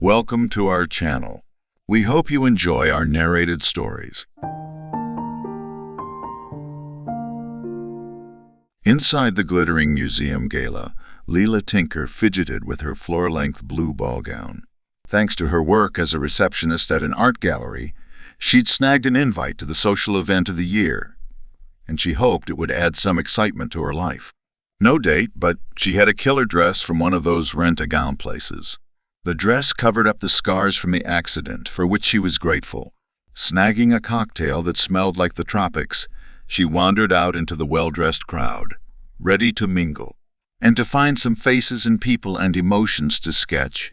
Welcome to our channel. We hope you enjoy our narrated stories. Inside the glittering museum gala, Leela Tinker fidgeted with her floor-length blue ball gown. Thanks to her work as a receptionist at an art gallery, she'd snagged an invite to the social event of the year, and she hoped it would add some excitement to her life. No date, but she had a killer dress from one of those rent-a-gown places. The dress covered up the scars from the accident, for which she was grateful. Snagging a cocktail that smelled like the tropics, she wandered out into the well-dressed crowd, ready to mingle, and to find some faces and people and emotions to sketch.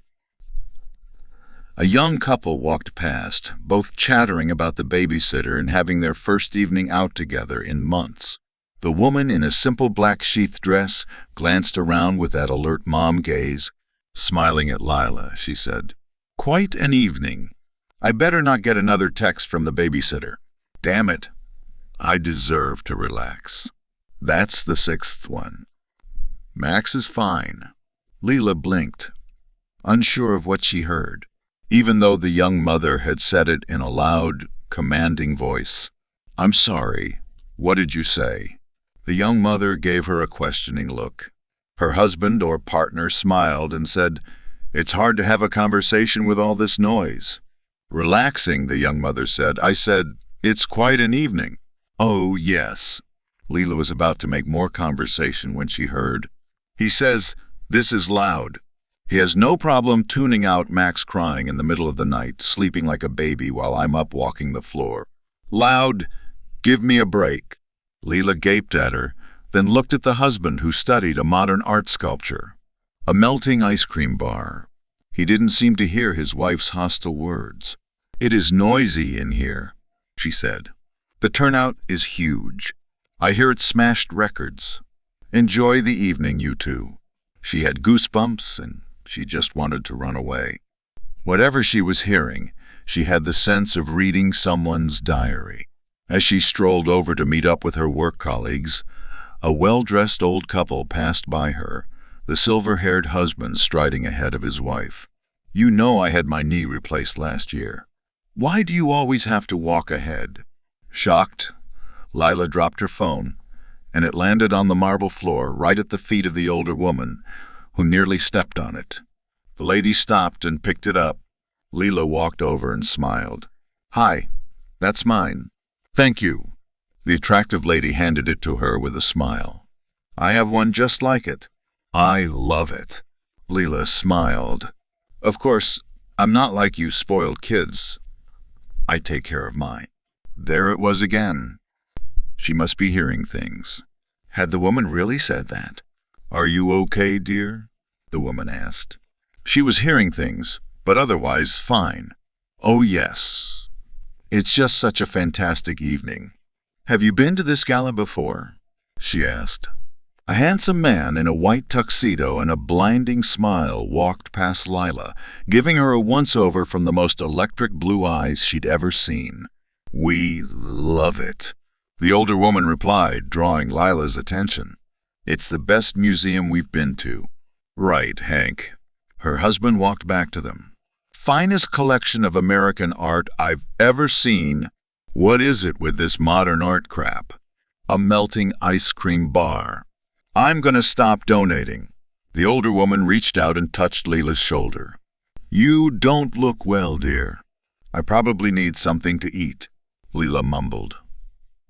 A young couple walked past, both chattering about the babysitter and having their first evening out together in months. The woman in a simple black sheath dress glanced around with that alert mom gaze. Smiling at Lila, she said, "Quite an evening. I better not get another text from the babysitter. Damn it. I deserve to relax." That's the sixth one. Max is fine. Leela blinked, unsure of what she heard, even though the young mother had said it in a loud, commanding voice. "I'm sorry. What did you say?" The young mother gave her a questioning look. Her husband or partner smiled and said, "It's hard to have a conversation with all this noise." Relaxing, the young mother said, "I said, it's quite an evening." "Oh, yes." Leela was about to make more conversation when she heard, "He says, this is loud. He has no problem tuning out Max crying in the middle of the night, sleeping like a baby while I'm up walking the floor. Loud, give me a break." Leela gaped at her, then looked at the husband who studied a modern art sculpture, a melting ice cream bar. He didn't seem to hear his wife's hostile words. "It is noisy in here," she said. "The turnout is huge. I hear it smashed records. Enjoy the evening, you two." She had goosebumps and she just wanted to run away. Whatever she was hearing, she had the sense of reading someone's diary. As she strolled over to meet up with her work colleagues, a well-dressed old couple passed by her, the silver-haired husband striding ahead of his wife. "You know I had my knee replaced last year. Why do you always have to walk ahead?" Shocked, Lila dropped her phone, and it landed on the marble floor right at the feet of the older woman, who nearly stepped on it. The lady stopped and picked it up. Leela walked over and smiled. "Hi, that's mine." "Thank you." The attractive lady handed it to her with a smile. "I have one just like it." "I love it." Leela smiled. "Of course, I'm not like you spoiled kids. I take care of mine." There it was again. She must be hearing things. Had the woman really said that? "Are you okay, dear?" the woman asked. She was hearing things, but otherwise fine. "Oh, yes. It's just such a fantastic evening." "Have you been to this gala before?" she asked. A handsome man in a white tuxedo and a blinding smile walked past Lila, giving her a once-over from the most electric blue eyes she'd ever seen. "We love it," the older woman replied, drawing Lila's attention. "It's the best museum we've been to." "Right, Hank." Her husband walked back to them. "Finest collection of American art I've ever seen. What is it with this modern art crap? A melting ice cream bar. I'm going to stop donating." The older woman reached out and touched Leela's shoulder. "You don't look well, dear." "I probably need something to eat," Leela mumbled,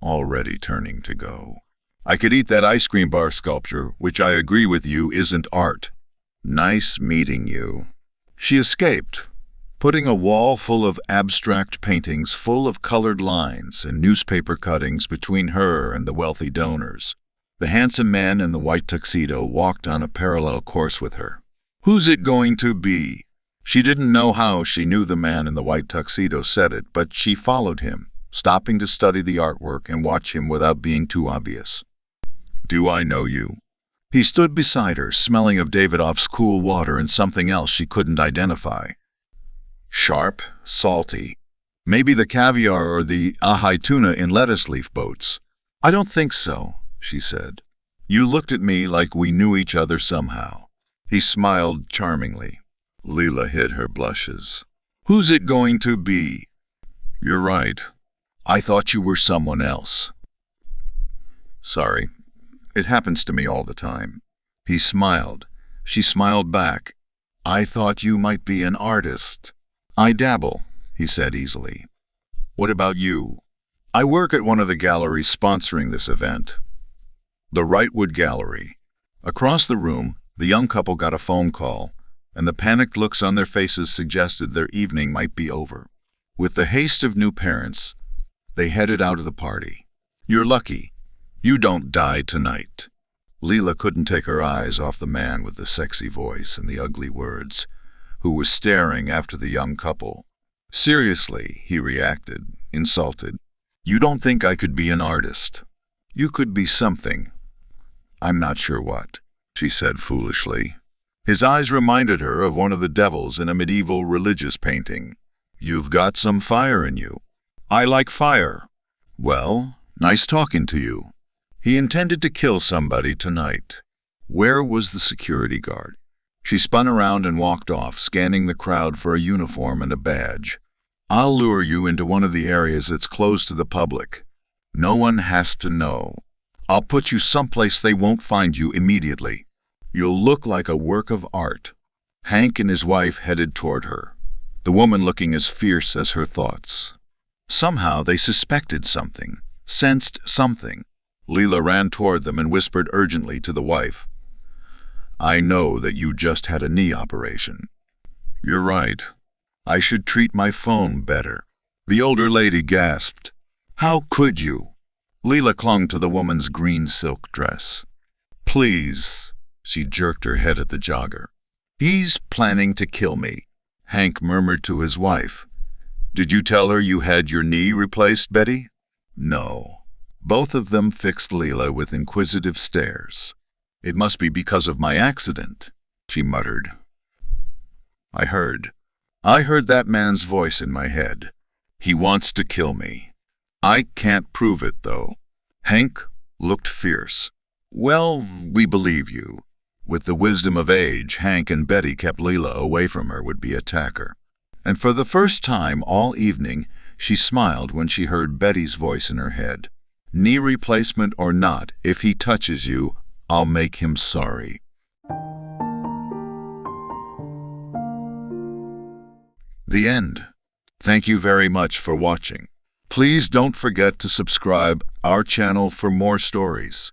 already turning to go. "I could eat that ice cream bar sculpture, which I agree with you isn't art." "Nice meeting you." She escaped, putting a wall full of abstract paintings full of colored lines and newspaper cuttings between her and the wealthy donors. The handsome man in the white tuxedo walked on a parallel course with her. "Who's it going to be?" She didn't know how she knew the man in the white tuxedo said it, but she followed him, stopping to study the artwork and watch him without being too obvious. "Do I know you?" He stood beside her, smelling of Davidoff's cool water and something else she couldn't identify. Sharp, salty. Maybe the caviar or the ahai tuna in lettuce leaf boats. "I don't think so," she said. "You looked at me like we knew each other somehow." He smiled charmingly. Leela hid her blushes. Who's it going to be? You're right. I thought you were someone else. Sorry. It happens to me all the time. He smiled. She smiled back. I thought you might be an artist. I dabble, he said easily. What about you? I work at one of the galleries sponsoring this event. The Wrightwood Gallery. Across the room, the young couple got a phone call, and the panicked looks on their faces suggested their evening might be over. With the haste of new parents, they headed out of the party. You're lucky. You don't die tonight. Leela couldn't take her eyes off the man with the sexy voice and the ugly words, who was staring after the young couple. Seriously, he reacted, insulted. You don't think I could be an artist? You could be something. I'm not sure what, she said foolishly. His eyes reminded her of one of the devils in a medieval religious painting. You've got some fire in you. I like fire. Well, nice talking to you. He intended to kill somebody tonight. Where was the security guard? She spun around and walked off, scanning the crowd for a uniform and a badge. I'll lure you into one of the areas that's closed to the public. No one has to know. I'll put you someplace they won't find you immediately. You'll look like a work of art. Hank and his wife headed toward her, the woman looking as fierce as her thoughts. Somehow they suspected something, sensed something. Leela ran toward them and whispered urgently to the wife, I know that you just had a knee operation. You're right. I should treat my phone better. The older lady gasped. How could you? Leela clung to the woman's green silk dress. Please, she jerked her head at the jogger. He's planning to kill me, Hank murmured to his wife. Did you tell her you had your knee replaced, Betty? No. Both of them fixed Leela with inquisitive stares. It must be because of my accident, she muttered. I heard that man's voice in my head. He wants to kill me. I can't prove it, though. Hank looked fierce. Well, we believe you. With the wisdom of age, Hank and Betty kept Leela away from her would-be attacker. And for the first time all evening, she smiled when she heard Betty's voice in her head. Knee replacement or not, if he touches you, I'll make him sorry. The end. Thank you very much for watching. Please don't forget to subscribe our channel for more stories.